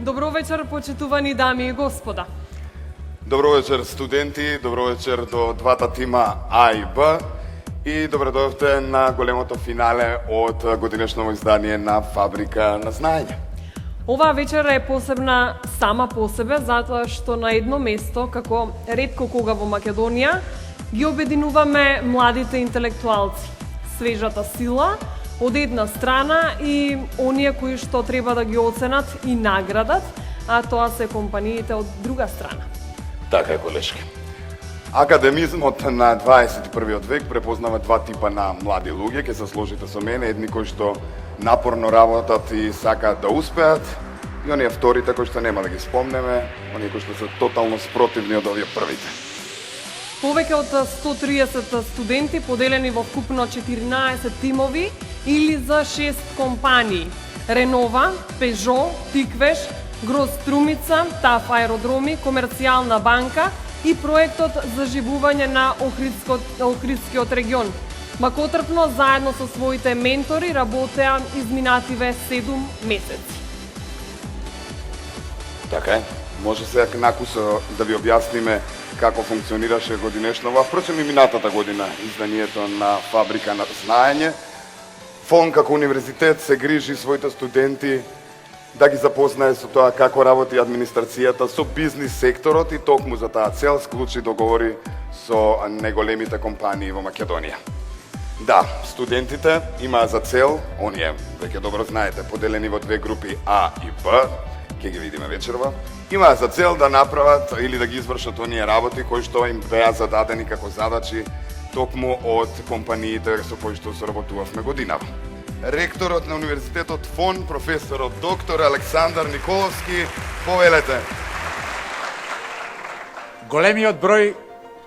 Добро вечер, почитувани дами и господа. Добро вечер, студенти, добро вечер до двата тима А и Б и добре дојдовте на големото финале од годинешното издание на Фабрика на знаење. Оваа вечер е посебна сама по себе, затоа што на едно место, како ретко кога во Македонија, ги обединуваме младите интелектуалци, свежата сила од една страна и оние кои што треба да ги оценат и наградат, а тоа се компаниите од друга страна. Така е, колешки. Академизмот на 21. век препознава два типа на млади луѓе, ќе се сложите со мене, едни кои што напорно работат и сакаат да успеат, и оние вторите кои што нема да ги спомнеме, оние кои што се тотално спротивни од овие првите. Повеќе од 130 студенти поделени во вкупно 14 тимови или за 6 компании: Ренова, Пежо, Тиквеш, Гроз Струмица, ТАФ Аеродроми, Комерцијална банка и проектот за живување на Охридскиот регион. Макотрпно заедно со своите ментори работеа изминативе 7 месеци. Така е. Може сега накусо да ви објасниме како функционираше годинешно, впрочем и минатата година, изданието на Фабрика на знаење. ФОН како универзитет се грижи своите студенти да ги запознае со тоа како работи администрацијата со бизнис секторот и токму за таа цел склучи договори со неголемите компании во Македонија. Да, студентите имаа за цел, оние, веќе добро знаете, поделени во две групи А и Б, ќе ги видиме вечерва, имаа за цел да направат или да ги извршат оние работи кои што им беа зададени како задачи токму од компаниите со кои што соработувавме годинава. Ректорот на Универзитетот ФОН, професорот доктор Александар Николовски, повелете. Големиот број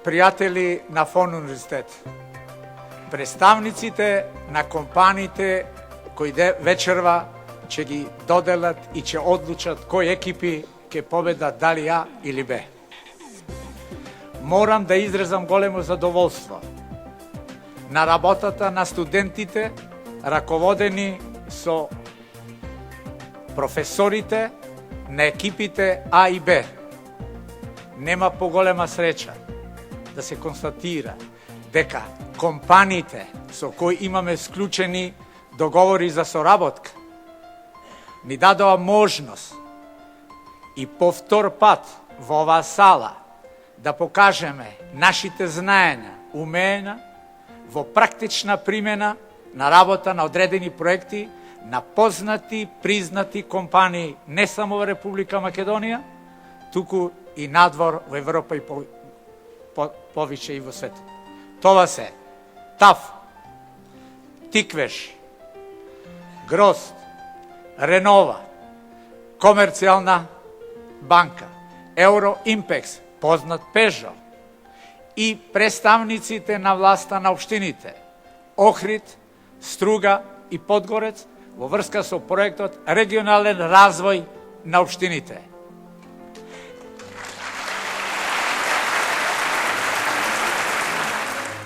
пријатели на ФОН универзитет, представниците на компаниите кои вечерва ќе ги доделат и ќе одлучат кои екипи ќе победат, дали А или Б. Морам да изразам големо задоволство на работата на студентите, раководени со професорите на екипите А и Б. Нема поголема среќа да се констатира дека компаниите со кои имаме склучени договори за соработка ни дадоа можност и повтор пат во оваа сала да покажеме нашите знаења, умења во практична примена на работа на одредени проекти на познати, признати компании не само во Република Македонија, туку и надвор во Европа и повише и во светот. Тоа се ТАФ, Тиквеш, Гроз, Ренова, Комерцијална банка, Евроимпекс, познат Пежо и представниците на власта на општините Охрид, Струга и Подгорец во врска со проектот Регионален развој на општините.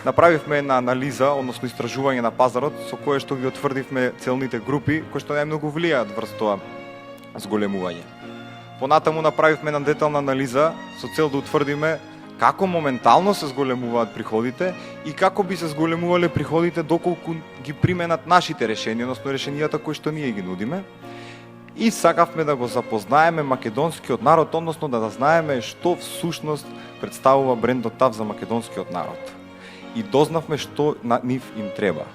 Направивме една анализа, односно истражување на пазарот, со кое што ги отврдивме целните групи, кои што најмногу влијаат врз тоа зголемување. Понатаму направивме една детална анализа со цел да утврдиме како моментално се зголемуваат приходите и како би се зголемувале приходите доколку ги применат нашите решенија, односно решенијата кои што ние ги нудиме. И сакавме да го запознаеме македонскиот народ, односно да знаеме што всушност представува брендот ТАФ за македонскиот народ. И дознавме што на нив им треба.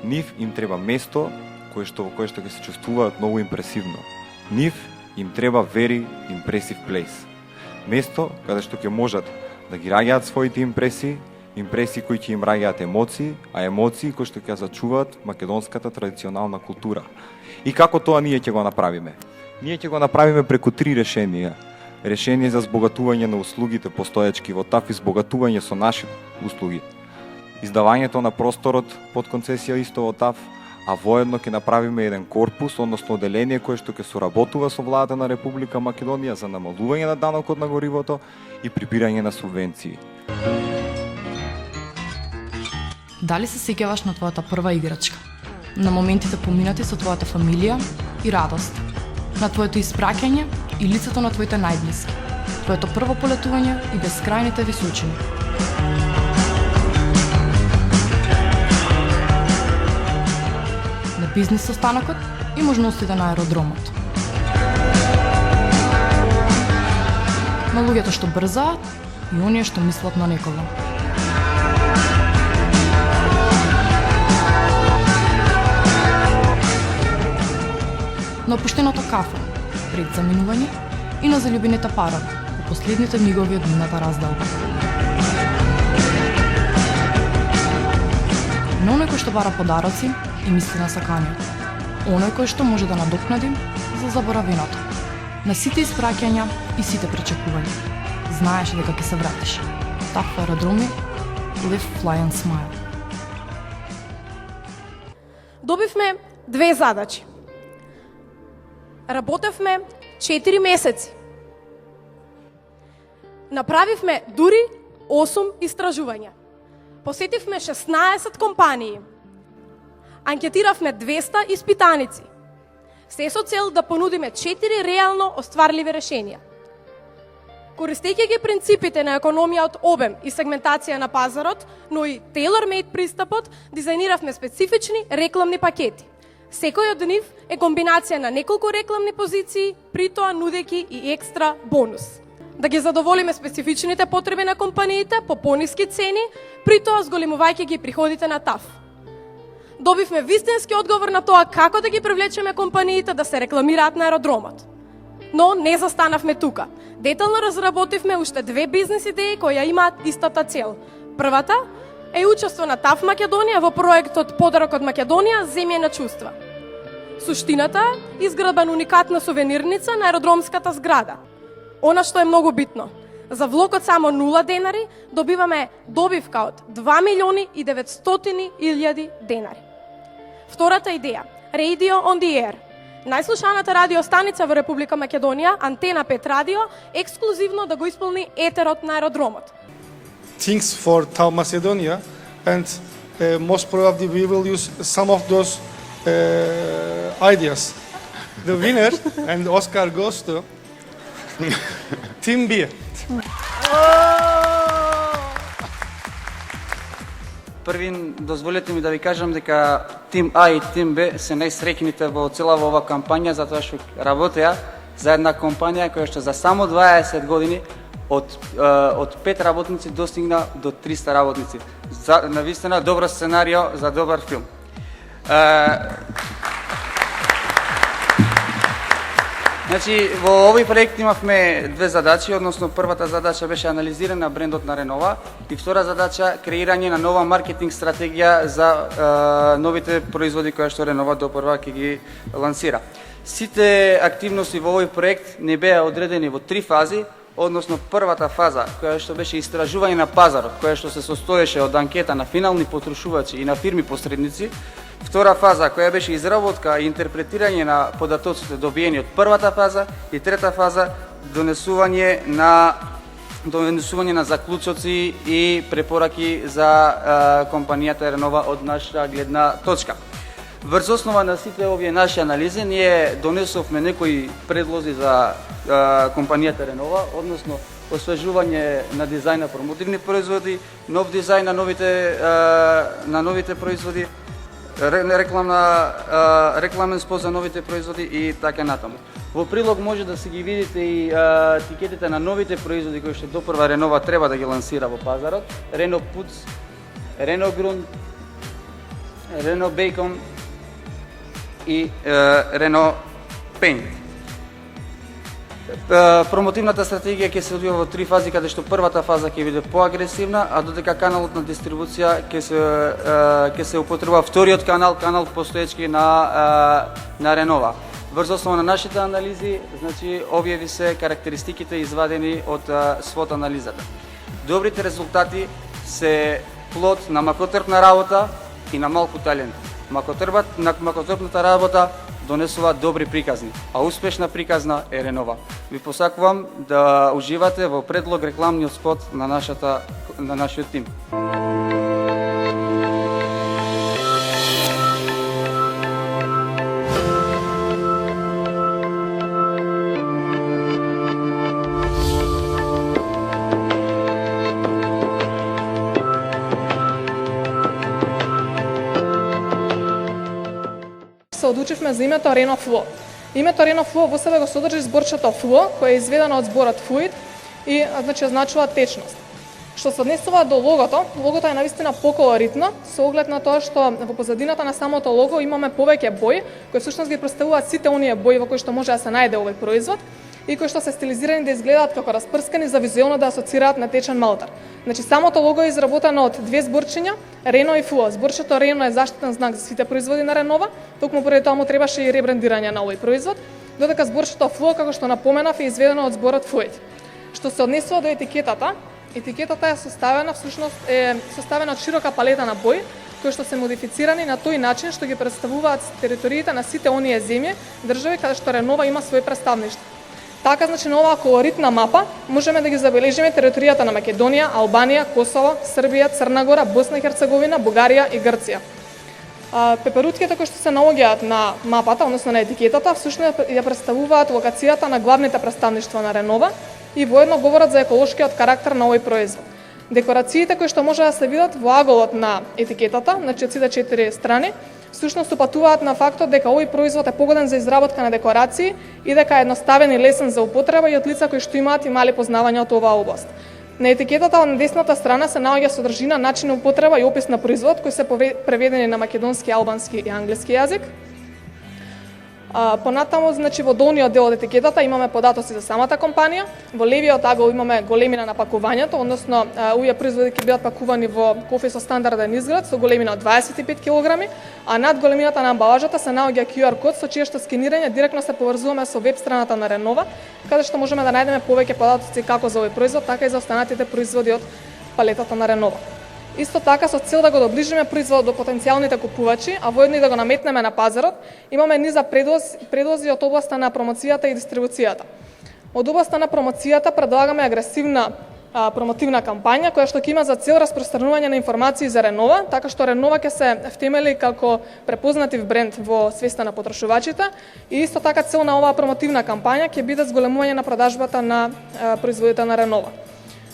Нив им треба место во кое што ќе се чувствуваат многу импресивно. Нив им треба very impressive place. Место каде што ќе можат да ги раѓаат своите импресии кои ќе им раѓаат емоции, а емоции кои што ќе зачуваат македонската традиционална култура. И како тоа ние ќе го направиме? Ние ќе го направиме преку 3 решенија. Решение за збогатување на услугите постоечки во ТАФ и збогатување со наши услуги. Издавањето на просторот под концесија исто во ТАФ, а воедно ќе направиме еден корпус, односно оделение кое што ќе соработува со владата на Република Македонија за намалување на данокот на горивото и прибирање на субвенции. Дали се сеќаваш на твојата прва играчка? На моментите поминати со твојата фамилија и радост? На твоето испраќање и лицето на твоите најблиски, твоето прво полетување и безкрајните височини. На бизнис состанокот и можностите на аеродромот. На луѓето што брзаат и оние што мислат на некого. На опуштеното кафе, пред заминување и на заљубените парови во последните мигови од нивната разделба. На оној кој што бара подароци и мисли на сакањето. Оној кој што може да надокнадим за заборавеното. На сите испраќања и сите пречекувања. Знаеш дека ќе се вратиш. Таква аеродроми, live, fly and smile. Добивме 2 задачи. Работевме 4 месеци. Направивме дури 8 истражувања. Посетивме 16 компании. Анкетиравме 200 испитаници. Се со цел да понудиме 4 реално остварливи решенија. Користејќи ги принципите на економија од обем и сегментација на пазарот, но и tailor-made пристапот, дизајниравме специфични рекламни пакети. Секој од нив е комбинација на неколку рекламни позиции, при тоа нудејќи и екстра бонус. Да ги задоволиме специфичните потреби на компаниите по пониски цени, при тоа зголемувајќи ги приходите на ТАФ. Добивме вистински одговор на тоа како да ги привлечеме компаниите да се рекламираат на аеродромот. Но не застанавме тука. Детално разработивме уште 2 бизнес идеи кои ја имаат истата цел. Првата е учество на ТАФ Македонија во проектот Подарок од Македонија, земја на чувства. Суштината е изградба на уникатна сувенирница на аеродромската зграда. Она што е многу битно, за влогот само 0 денари добиваме добивка од 2.900.000 денари. Втората идеја, Radio on the Air. Најслушаната радиостаница во Република Македонија, Антена 5 радио, ексклузивно да го исполни етерот на аеродромот. Things for TAF Macedonia, and most probably we will use some of those ideas. The winner and Oscar goes to Team B. Првин, дозволете ми да ви кажам дека Тим А и Тим Б се најсреќните во целава ова кампања, затоа што работеа за една компанија која што за само 20 години од 5 работници достигна до 300 работници. Навистина добро сценарио за добар филм. Значи, во овој проект имавме 2 задачи, односно првата задача беше анализирање на брендот на Ренова и втора задача креирање на нова маркетинг стратегија за новите производи кои што Ренова допрва ќе ги лансира. Сите активности во овој проект не беа одредени во 3 фази, односно првата фаза која што беше истражување на пазарот, која што се состоеше од анкета на финални потрошувачи и на фирми посредници. Втора фаза која беше изработка и интерпретирање на податоците добиени од првата фаза и трета фаза донесување на заклучоци и препораки за компанијата Ренова од наша гледна точка. Врз основа на сите овие наши анализи ние донесовме некои предлози за компанијата Ренова, односно освежување на дизајн на промотивни производи, нов дизајн на новите производи, рекламен спот за новите производи и така натаму. Во прилог може да си ги видите и етикетите на новите производи кои што допрва Ренова треба да ги лансира во пазарот: Рено Пуц, Рено Грун, Рено Бейкон и Рено Пейнт. Промотивната стратегија ќе се одвива во 3 фази, каде што првата фаза ќе биде поагресивна, а додека каналот на дистрибуција ќе се употреба вториот канал постоечки на Ренова. Врз основа на нашите анализи, значи овие ви се карактеристиките извадени од свот анализата. Добрите резултати се плод на макотрпна работа и на малку талент. Макотрпната работа донесува добри приказни, а успешна приказна е Ренова. Ви посакувам да уживате во предлог рекламниот спот на нашиот тим. одлучивме за името Рено Фло. Името Рено Фло во себе го содржи зборчето фло, кое е изведено од зборот fluid и значи означува течност. Што се однесува до логото е навистина поколоритно, со оглед на тоа што во позадината на самото лого имаме повеќе бои, кои всушност ги представуваат сите оние бои во кои што може да се најде овој производ и кои што се стилизирани да изгледаат како распрскани за визуелно да асоцираат на течен малтар. Значи самото лого е изработено од две зборчиња, Рено и Фло. Зборчето Рено е заштитен знак за сите производи на Ренова, токму поради тоа му требаше и ребрендирање на овој производ, додека зборчето Фло, како што напоменав, е изведено од зборот fluid. Што се однесува до етикетата е составена од широка палета на бои, кои што се модифицирани на тој начин што ги представуваат териториите на сите оние земји, држави каде што Ренова има свој представништво. Така, значи, на оваа колоритна мапа можеме да ги забележиме територијата на Македонија, Албанија, Косово, Србија, Црна Гора, Босна и Херцеговина, Бугарија и Грција. Пеперутките кои што се наоѓаат на мапата, односно на етикетата, всушност ја представуваат локацијата на главните представништва на Ренова и воедно говорат за еколошкиот карактер на овој производ. Декорациите кои што може да се видат во аголот на етикетата, значи од сите 4 страни, всушност упатуваат на фактот дека овој производ е погоден за изработка на декорации и дека е едноставен и лесен за употреба и од лица кои што имаат и мали познавања од оваа област. На етикетата на десната страна се наоѓа содржина, начин на употреба и опис на производ кои се преведени на македонски, албански и англиски јазик. Понатаму, значи, во долниот дел од етикетата имаме податоци за самата компанија, во левиот агол имаме големина на пакувањето, односно овие производи ќе бидат пакувани во кофи со стандарден изглед со големина од 25 кг, а над големината на амбалажата се наоѓа QR код со чие што скенирање директно се поврзуваме со веб страната на Ренова, каде што можеме да најдеме повеќе податоци како за овој производ, така и за останатите производи од палетата на Ренова. Исто така, со цел да го доближиме производот до потенцијалните купувачи, а воедно и да го наметнеме на пазарот, имаме низа предлози од областа на промоцијата и дистрибуцијата. Од областа на промоцијата предлагаме агресивна промотивна кампања која што ќе има за цел распространување на информации за Ренова, така што Ренова ќе се втемели како препознатив бренд во свеста на потрошувачите и исто така цел на оваа промотивна кампања ќе биде зголемување на продажбата на производите на Ренова.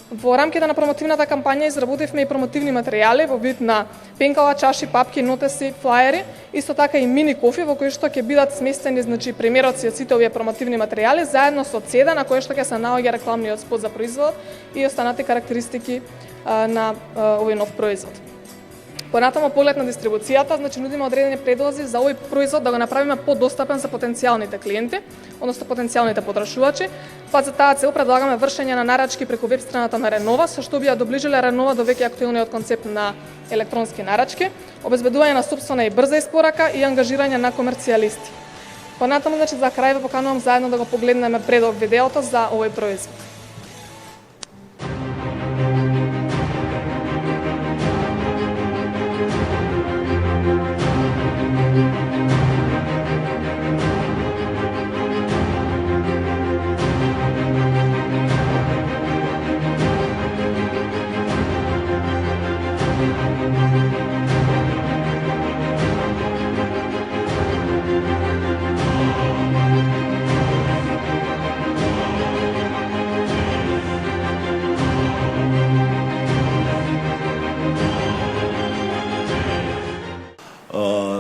Во рамките на промотивната кампања изработивме и промотивни материјали во вид на пенкала, чаши, папки, нотеси, флаери, исто така и мини кофи во кои што ќе бидат сместени, значи, примероци од сите овие промотивни материјали заедно со цеда на која што ќе се наоѓа рекламниот спот за производ и останати карактеристики на овој нов производ. Понатаму поглед на дистрибуцијата, значи нудиме одредени предлози за овој производ да го направиме подостапен за потенцијалните клиенти, односно потенцијалните потрошувачи. Па за таа цел предлагаме вршење на нарачки преку веб страната на Ренова, со што би ја доближиле Ренова до веќе актуелниот концепт на електронски нарачки, обезбедување на сопствена и брза испорака и ангажирање на комерцијалисти. Понатаму, значи, за крај ве поканувам заедно да го погледнеме предок видеото за овој производ.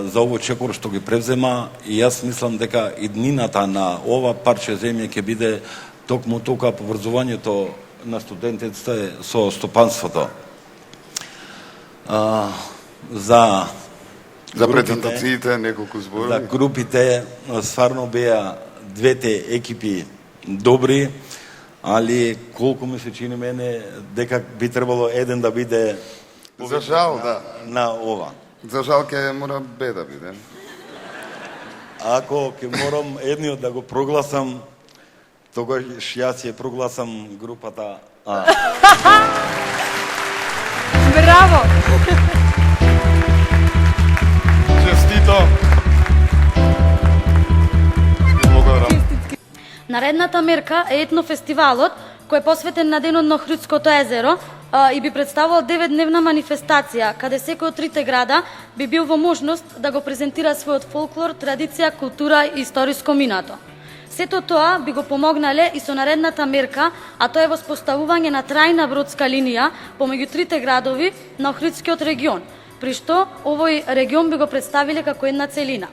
За овој чекор што ги превзема и јас мислам дека иднината на ова парче земја ќе биде токму тука поврзувањето на студентите со стопанството. За презентациите неколку зборови. Да, групите стварно беа двете екипи добри, али колку ми се чини мене дека би требало еден да биде За жал, да. На ова. За жал ќе мора Б да биде. Ако ќе морам едниот да го прогласам, тогаш јас ќе прогласам групата А. Браво! Честито! Благодарам. Наредната мерка е етнофестивалот, кој е посветен на денот на Охридското езеро и би представувал 9-дневна манифестација, каде секој од трите града би бил во можност да го презентира својот фолклор, традиција, култура и историско минато. Сето тоа би го помогнале и со наредната мерка, а тоа е воспоставување на трајна бродска линија помеѓу трите градови на Охридскиот регион, при што овој регион би го представиле како една целина.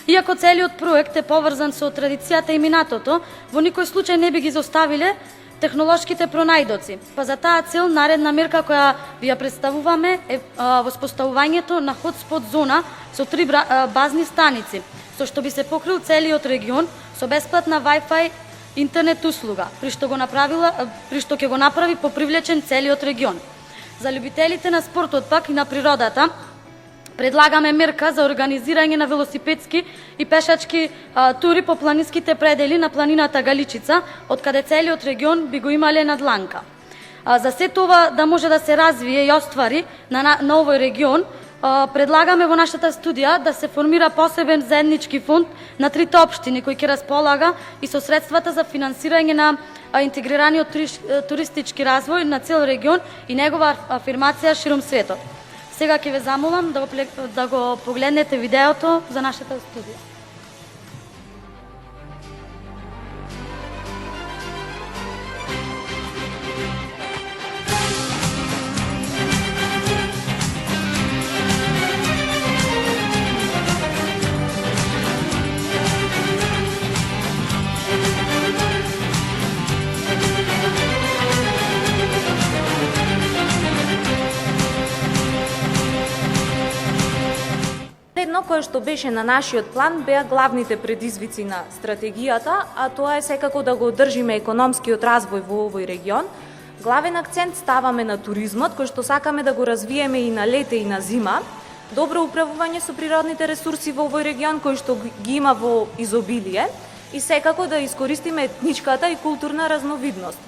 Иако целиот проект е поврзан со традицијата и минатото, во никој случај не би ги изоставиле технолошките пронајдоци. Па за таа цел наредна мерка која ви ја представуваме е воспоставувањето на хотспот зона со 3 базни станици, со што би се покрил целиот регион со бесплатна Wi-Fi интернет услуга, при што ќе го направи попривлечен целиот регион. За љубителите на спортот пак и на природата, предлагаме мерка за организирање на велосипедски и пешачки тури по планинските предели на планината Галичица, од каде целиот регион би го имале на дланка. За се това да може да се развие и оствари на овој регион, предлагаме во нашата студија да се формира посебен заеднички фонд на 3 општини кој ќе располага и со средствата за финансирање на интегрираниот туристички развој на цел регион и негова афирмација широм светот. Сега ќе ве замолам да го погледнете видеото за нашата студија. Едно кое што беше на нашиот план беа главните предизвици на стратегијата, а тоа е секако да го одржиме економскиот развој во овој регион. Главен акцент ставаме на туризмот, кој што сакаме да го развиеме и на лете и на зима. Добро управување со природните ресурси во овој регион, кој што ги има во изобилие, и секако да искористиме етничката и културна разновидност.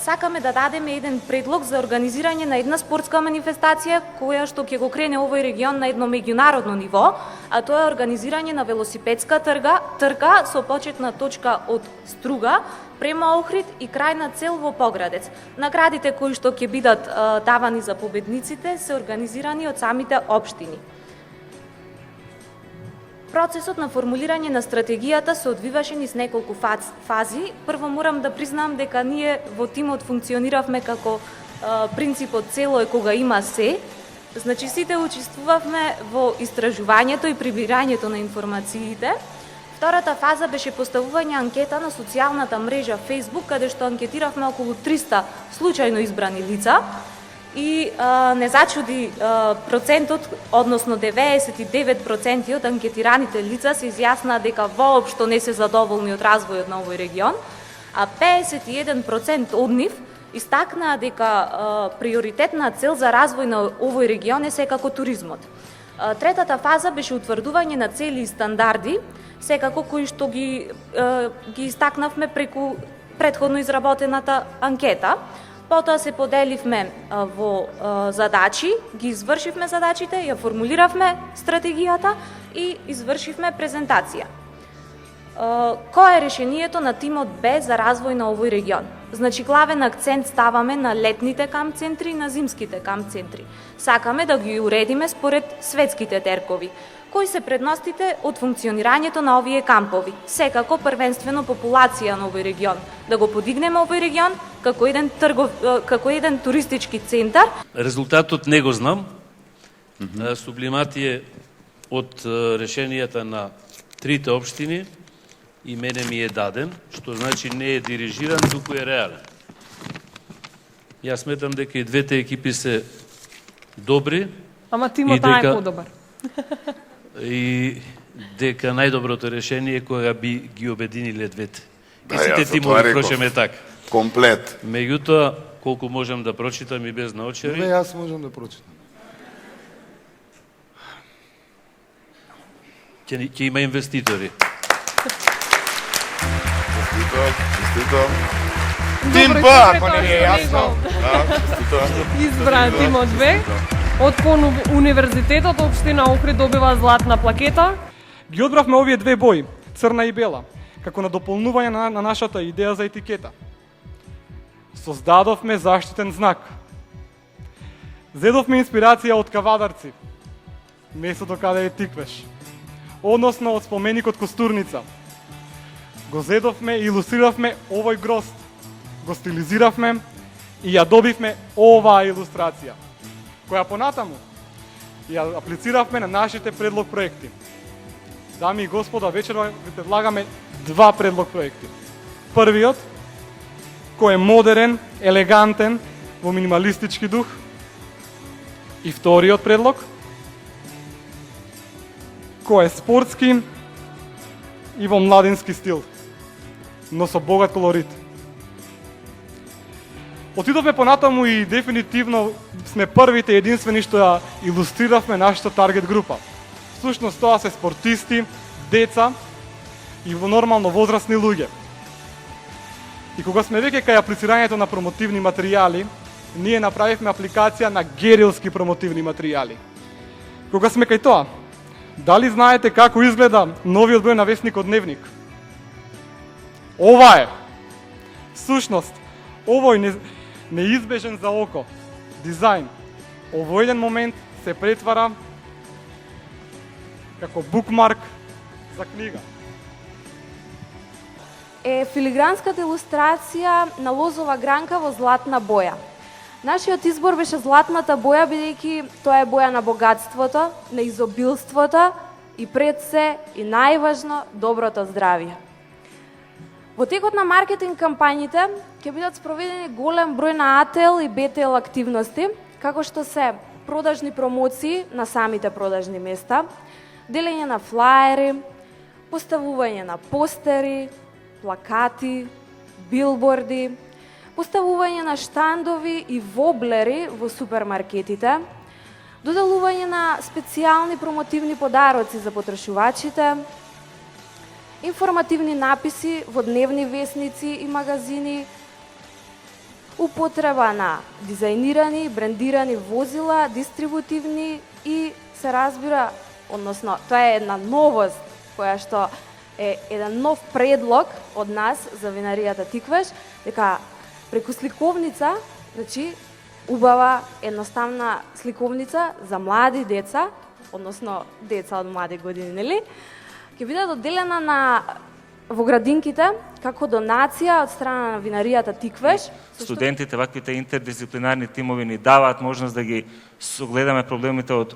Сакаме да дадеме еден предлог за организирање на една спортска манифестација која што ќе го крене овој регион на едно меѓународно ниво, а тоа е организирање на велосипедска трка со почетна точка од Струга према Охрид и крајна цел во Поградец. Наградите кои што ќе бидат давани за победниците се организирани од самите општини. Процесот на формулирање на стратегијата се одвиваше низ неколку фази. Прво морам да признам дека ние во тимот функциониравме како принципот цело е кога има се. Значи сите учествувавме во истражувањето и прибирањето на информациите. Втората фаза беше поставување анкета на социјалната мрежа Facebook, каде што анкетиравме околу 300 случајно избрани лица. И не зачуди процентот, односно 99% од анкетираните лица се изјаснаа дека воопшто не се задоволни од развојот на овој регион, а 51% од нив истакнаа дека приоритетна цел за развој на овој регион е секако туризмот. Третата фаза беше утврдување на цели и стандарди, секако кои што ги истакнавме преку претходно изработената анкета. Потоа се поделивме во задачи, ги извршивме задачите, ја формулиравме стратегијата и извршивме презентација. Кој е решението на тимот Б за развој на овој регион? Значи, главен акцент ставаме на летните камп центри и на зимските камп центри. Сакаме да ги уредиме според светските теркови. Кои се предностите од функционирањето на овие кампови? Секако првенствено популација на овој регион. Да го подигнеме овој регион како еден туристички центар. Резултатот не го знам. Сублиматие од решенијата на 3 општини и мене ми е даден, што значи не е дирижиран, туку е реален. Јас сметам дека и двете екипи се добри. Ама тимот е подобар. И дека најдоброто решение е кога би ги обединиле двете. И сите тимови прочеме така. Комплет. Меѓутоа, колку можам да прочитам и без наочари. Не, јас можам да прочитам. Ќе има инвеститори. Честито. Тим Б, ако не е јасно. Избран тимот Б. Од универзитетот општина Охрид добива златна плакета. Ги одбравме овие 2 бои, црна и бела, како надополнување на нашата идеја за етикета. Создадовме заштитен знак. Зедовме инспирација од Кавадарци, местото каде е Тиквеш, односно од споменикот Костурница. Го зедовме и илустриравме овој грозд, го стилизиравме и ја добивме оваа илустрација, која понатаму ја аплициравме на нашите предлог проекти. Дами и господа, вечерва ви предлагаме два предлог проекти. Првиот, кој е модерен, елегантен, во минималистички дух. И вториот предлог, кој е спортски и во младински стил, но со богат колорит. Отидовме понатаму и дефинитивно сме првите единствени што ја илустриравме нашата таргет група. Всушност тоа се спортисти, деца и во нормално возрастни луѓе. И кога сме веќе кај аплицирањето на промотивни материјали, ние направивме апликација на герилски промотивни материјали. Кога сме кај тоа, дали знаете како изгледа новиот број на весникот Дневник? Ова е. Всушност, овој неизбежен за око дизајн, овој еден момент се претвара како букмарк за книга. Е филигранската илустрација на лозова гранка во златна боја. Нашиот избор беше златната боја, бидејќи тоа е боја на богатството, на изобилството и пред се и најважно доброто здравје. Во текот на маркетинг кампањите ќе бидат спроведени голем број на АТЛ и БТЛ активности, како што се продажни промоции на самите продажни места, делење на флаери, поставување на постери, плакати, билборди, поставување на штандови и воблери во супермаркетите, доделување на специјални промотивни подароци за потрошувачите, информативни написи во дневни весници и магазини, употреба на дизајнирани, брендирани возила, дистрибутивни и се разбира, односно, тоа е една новост која што е еден нов предлог од нас за винаријата Тиквеш, дека преку сликовница, значи, убава, едноставна сликовница за млади деца, односно деца од млади години, нели? Ќе биде доделена во градинките како донација од страна на винаријата Тиквеш. Студентите, ваквите интердисциплинарни тимови ни даваат можност да ги согледаме проблемите од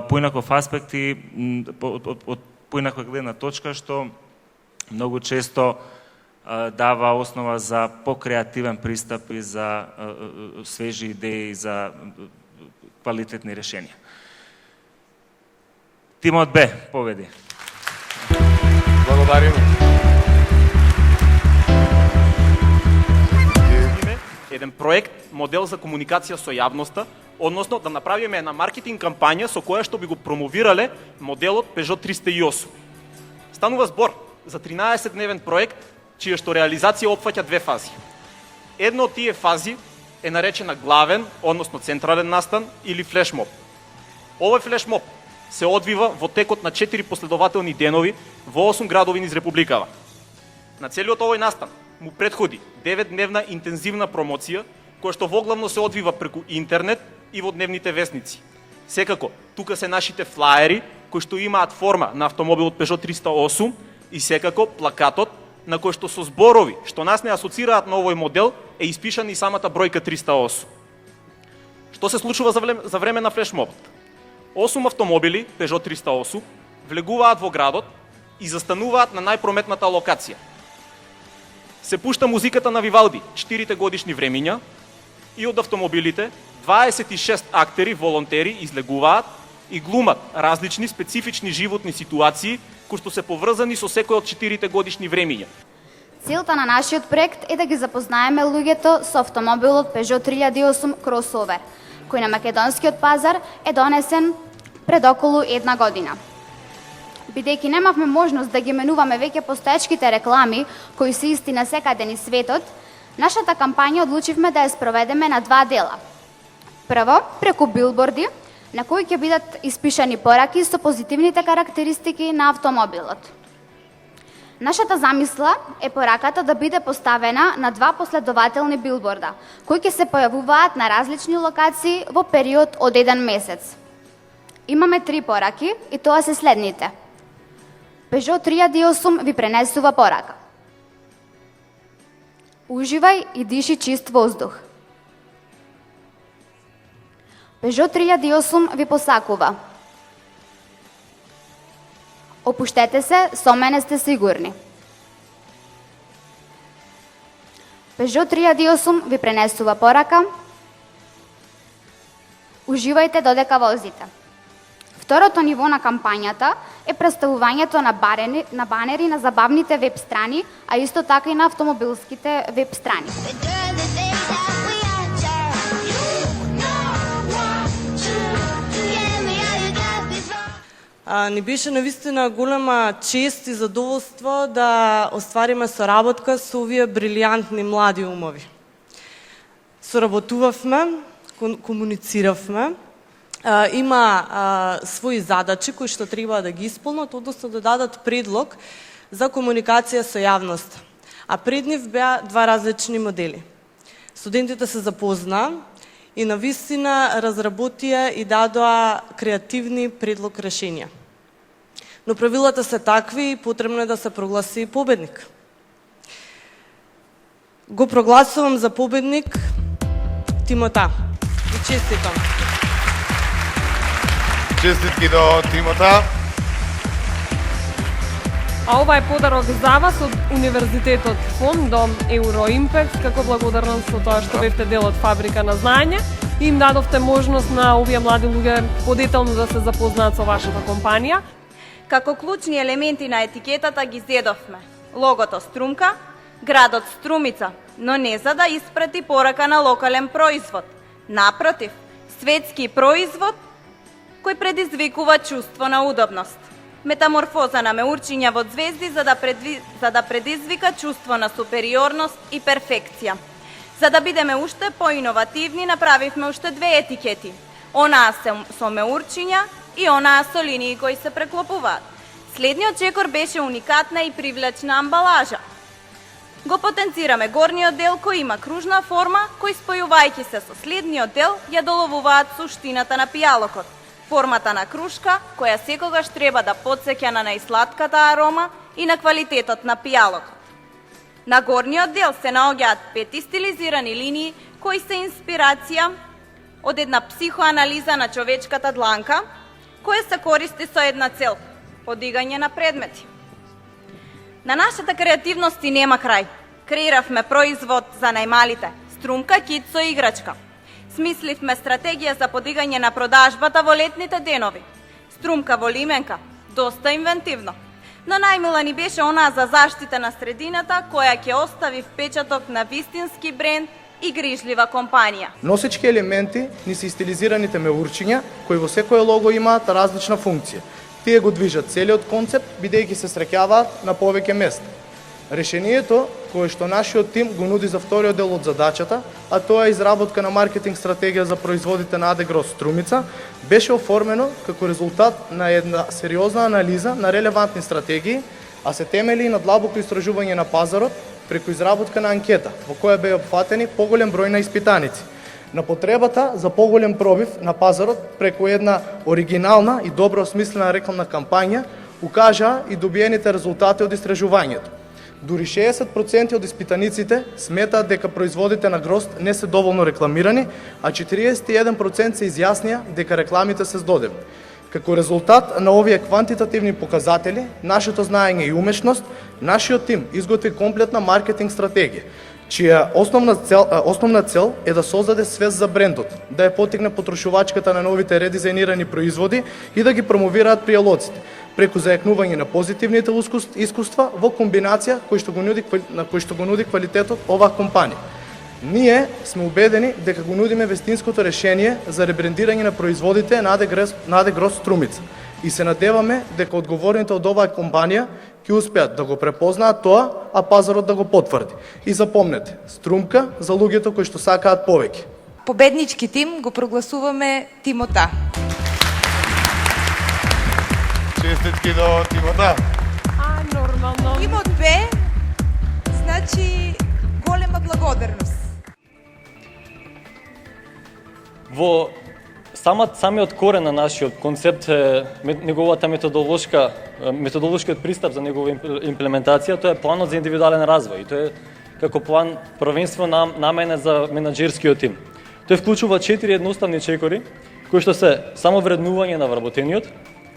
поинаков аспект и од поинаква гледна точка, што многу често дава основа за покреативен пристап и за свежи идеи, за квалитетни решенија. Тимот Б победи. Благодариме. Еден проект, модел за комуникација со јавноста, односно да направиме една маркетинг кампања со која што би го промовирале моделот Peugeot 308. Станува збор за 13-дневен проект, чија што реализација опфаќа две фази. Една од тие фази е наречена главен, односно централен настан или флешмоб. Овој флешмоб се одвива во текот на 4 последователни денови во 8 градови низ Републикава. На целиот овој настан му претходи 9-дневна интензивна промоција, која што воглавно се одвива преку интернет и во дневните весници. Секако, тука се нашите флаери, кои што имаат форма на автомобилот Peugeot 308 и секако плакатот, на кој што со зборови, што нас не асоцираат на овој модел, е испишан и самата бројка 308. Што се случува за време на флешмобот? 8 автомобили Peugeot 308 влегуваат во градот и застануваат на најпрометната локација. Се пушта музиката на Вивалди, 4 годишни времиња, и од автомобилите 26 актери, волонтери излегуваат и глумат различни специфични животни ситуации кои што се поврзани со секој од 4 годишни времиња. Целта на нашиот проект е да ги запознаеме луѓето со автомобилот Peugeot 3008 кросовер, кој на македонскиот пазар е донесен пред околу една година. Бидејќи немавме можност да ги менуваме веќе постоечките реклами, кои се исти на секаде низ светот, нашата кампања одлучивме да ја спроведеме на два дела. Прво, преку билборди, на кои ќе бидат испишани пораки со позитивните карактеристики на автомобилот. Нашата замисла е пораката да биде поставена на два последователни билборда, кои ќе се појавуваат на различни локации во период од еден месец. Имаме 3 пораки и тоа се следните. Peugeot 3008 ви пренесува порака. Уживај и диши чист воздух. Peugeot 3008 ви посакува. Опуштете се, со мене сте сигурни. Peugeot 3008 ви пренесува порака. Уживајте додека возите. Второто ниво на кампањата е представувањето на банери на забавните веб страни, а исто така и на автомобилските веб страни. Ни беше навистина голема чест и задоволство да оствариме соработка со овие брилијантни млади умови. Соработувавме, комунициравме, има своји задачи кои што треба да ги исполнат, односно да дадат предлог за комуникација со јавноста. А пред нив беа два различни модели. Студентите се запознаа и навистина разработија и дадоа креативни предлог решенија. Но правилата се такви и потребно е да се прогласи победник. Го прогласувам за победник Тимота. И честитам. Честитки до Тимота. А ова е подарок за вас од Универзитетот ФОН до Euroimpex, како благодарност со тоа што бевте дел од фабрика на знаење и им дадовте можност на овие млади луѓе подетално да се запознаат со вашата компанија. Како клучни елементи на етикетата ги зедовме логото Струмка, градот Струмица, но не за да испрати порака на локален производ. Напротив, светски производ кој предизвикува чувство на удобност. Метаморфоза на меурчиња во звезди за да предизвика чувство на супериорност и перфекција. За да бидеме уште поиновативни, направивме уште две етикети. Онаа со меурчиња и онаа со линии кои се преклопуваат. Следниот чекор беше уникатна и привлечна амбалажа. Го потенцираме горниот дел кој има кружна форма, кој спојувајќи се со следниот дел ја доловуваат суштината на пијалокот. Формата на кружка, која секогаш треба да потсеќа на најсладката арома и на квалитетот на пијалокот. На горниот дел се наоѓаат 5 стилизирани линии кои се инспирација од една психоанализа на човечката дланка, која се користи со една цел – подигање на предмети. На нашата креативност и нема крај. Креиравме производ за најмалите – Струмка кит со играчка. Смисливме стратегија за подигање на продажбата во летните денови. Струмка во лименка, доста инвентивно. Но најмила ни беше онаа за заштита на средината, која ќе остави впечаток на вистински бренд и грижлива компанија. Носечки елементи ни се стилизираните меурчиња, кои во секое лого имаат различна функција. Тие го движат целиот концепт, бидејќи се среќаваат на повеќе места. Решението, кое што нашиот тим го нуди за вториот дел од задачата, а тоа е изработка на маркетинг стратегија за производите на АД Грос Струмица, беше оформено како резултат на една сериозна анализа на релевантни стратегии, а се темели и на длабоко истражување на пазарот преку изработка на анкета, во која беа опфатени поголем број на испитаници. На потребата за поголем пробив на пазарот преку една оригинална и добро осмислена рекламна кампања укажаа и добиените резултати од истражувањето. Дури 60% од испитаниците сметаат дека производите на грозд не се доволно рекламирани, а 41% се изјаснија дека рекламите се здодевни. Како резултат на овие квантитативни показатели, нашето знаење и умешност, нашиот тим изготви комплетна маркетинг стратегија, чија основна цел е да создаде свест за брендот, да ја потигне потрошувачката на новите редизајнирани производи и да ги промовираат пријалоците, преку зајакнување на позитивните искуства во комбинација кој што го нуди квалитетот оваа компанија. Ние сме убедени дека го нудиме вестинското решение за ребрендирање на производите на АД Грос Струмица и се надеваме дека одговорните од оваа компанија ќе успеат да го препознаат тоа, а пазарот да го потврди. И запомнете, Струмка за луѓето кои што сакаат повеќе. Победнички тим го прогласуваме Тимота. Честитки до Тимота. Нормално. Тимот Б, значи голема благодарност. Во самиот корен на нашиот концепт е неговата методолошкиот пристап за негова имплементација, тоа е планот за индивидуален развој. И тоа е како план првенствено наменет за менаџерскиот тим. Тој вклучува 4 едноставни чекори, кои што се само вреднување на вработениот,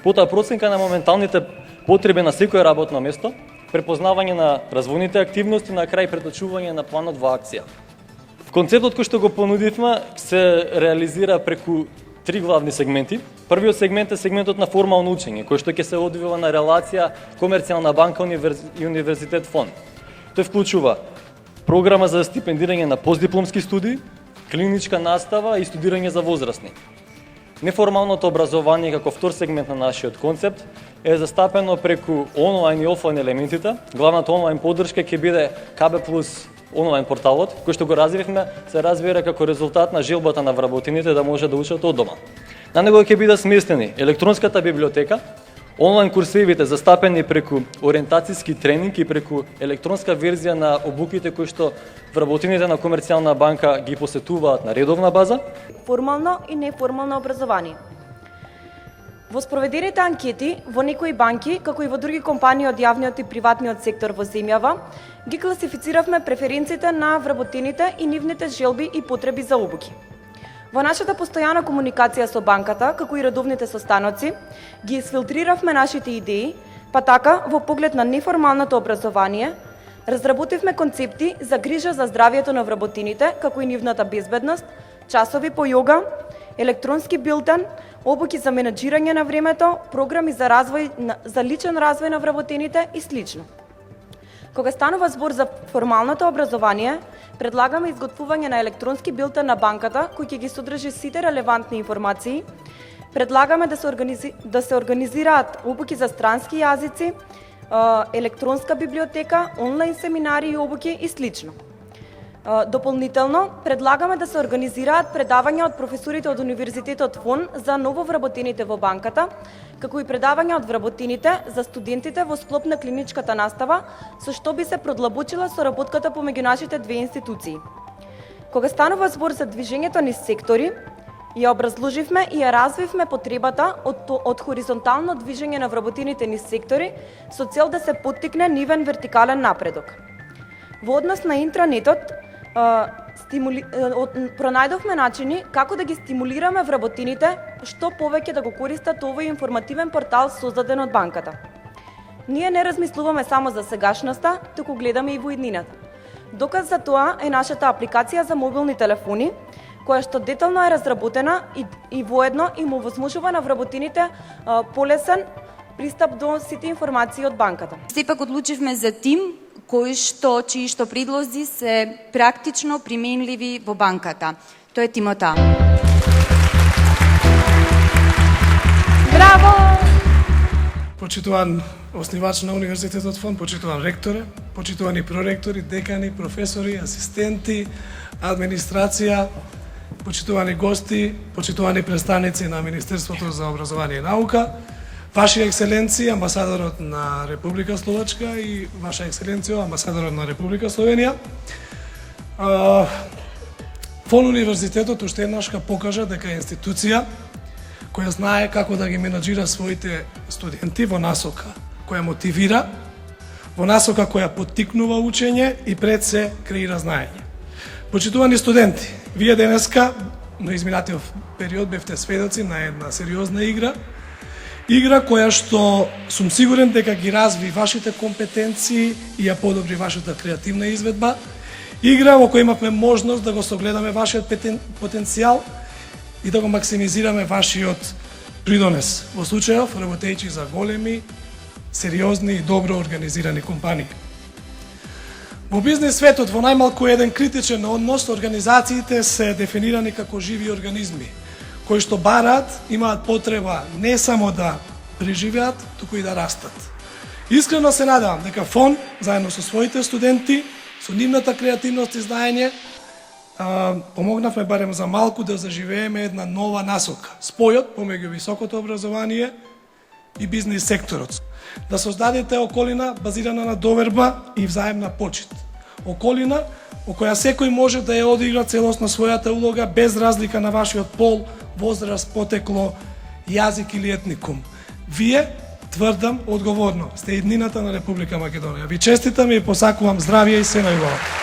потоа проценка на моменталните потреби на секое работно место, препознавање на развојните активности, на крај преточување на планот во акција. Концептот кој што го понудивме се реализира преку три главни сегменти. Првиот сегмент е сегментот на формално учење, кој што ќе се одвива на релација Комерцијална банка и Универзитет фонд. Тој вклучува програма за стипендирање на постдипломски студии, клиничка настава и студирање за возрастни. Неформалното образование како втор сегмент на нашиот концепт е застапено преку онлайн и офлайн елементите. Главната онлайн поддршка ќе биде КБ Плюс онлайн порталот, кој што го развивме, се разбира како резултат на желбата на вработените да може да учат од дома. На него ќе бидат сместени електронската библиотека, онлайн курсивите застапени преку ориентацијски тренинг и преку електронска верзија на обуките кои што вработените на Комерцијална банка ги посетуваат на редовна база. Формално и неформално образование. Во спроведените анкети во некои банки, како и во други компании од јавниот и приватниот сектор во земјава, ги класифициравме преференциите на вработените и нивните желби и потреби за обуки. Во нашата постојана комуникација со банката, како и редовните состаноци, ги изфилтриравме нашите идеи, па така, во поглед на неформалното образование, разработивме концепти за грижа за здравието на вработените, како и нивната безбедност, часови по јога, електронски билтен, обуки за менаџирање на времето, програми за личен развој на вработените и слично. Кога станува збор за формалното образование, предлагаме изготвување на електронски билтен на банката, кој ќе ги содржи сите релевантни информации. Предлагаме да се организираат обуки за странски јазици, електронска библиотека, онлайн семинари и обуки и слично. Дополнително, предлагаме да се организираат предавања од професорите од Универзитетот ФОН за нововработените во банката, како и предавања од вработените за студентите во склоп на клиничката настава, со што би се продлабочила соработката помеѓу нашите две институции. Кога станува збор за движењето низ сектори, ја образложивме и ја развивме потребата од хоризонтално движење на вработените низ сектори со цел да се поттикне нивен вертикален напредок. Во однос на интранетот, пронајдовме начини како да ги стимулираме вработените што повеќе да го користат овој информативен портал создаден од банката. Ние не размислуваме само за сегашноста, туку гледаме и во иднината. Доказ за тоа е нашата апликација за мобилни телефони, која што детално е разработена и воедно им овозможува на вработените полесен пристап до сите информации од банката. Сепак одлучивме за тим чии што предлози се практично применливи во банката. Тој е Тимота. Браво! Почитуван основач на Универзитетот ФОН, почитуван ректоре, почитувани проректори, декани, професори, асистенти, администрација, почитувани гости, почитувани представници на Министерството за образование и наука, Ваши екселенција, амбасадорот на Република Словачка и Ваша екселенција, амбасадорот на Република Словенија. ФОН Универзитетот уште еднаш покажа дека е институција која знае како да ги менаџира своите студенти во насока која мотивира, во насока која поттикнува учење и пред се креира знаење. Почитувани студенти, вие денеска, на изминатиот период бевте сведоци на една сериозна игра која што сум сигурен дека ги разви вашите компетенции и ја подобри вашата креативна изведба. Игра во која имавме можност да го согледаме вашиот потенцијал и да го максимизираме вашиот придонес. Во случајов, работејќи за големи, сериозни и добро организирани компании. Во бизнес светот, во најмалку еден критичен однос, организациите се дефинирани како живи организми, кои што бараат, имаат потреба не само да преживеат, туку и да растат. Искрено се надевам дека ФОН, заедно со своите студенти, со нивната креативност и знаење, помогнавме барем за малку да заживееме една нова насока. Спојот помеѓу високото образование и бизнес секторот. Да создадете околина базирана на доверба и взаемна почит. Околина во која секој може да ја одигра целосно својата улога без разлика на вашиот пол, возраст, потекло, јазик или етникум. Вие, тврдам одговорно, сте иднината на Република Македонија. Ви честитам и посакувам здравје и се најубаво.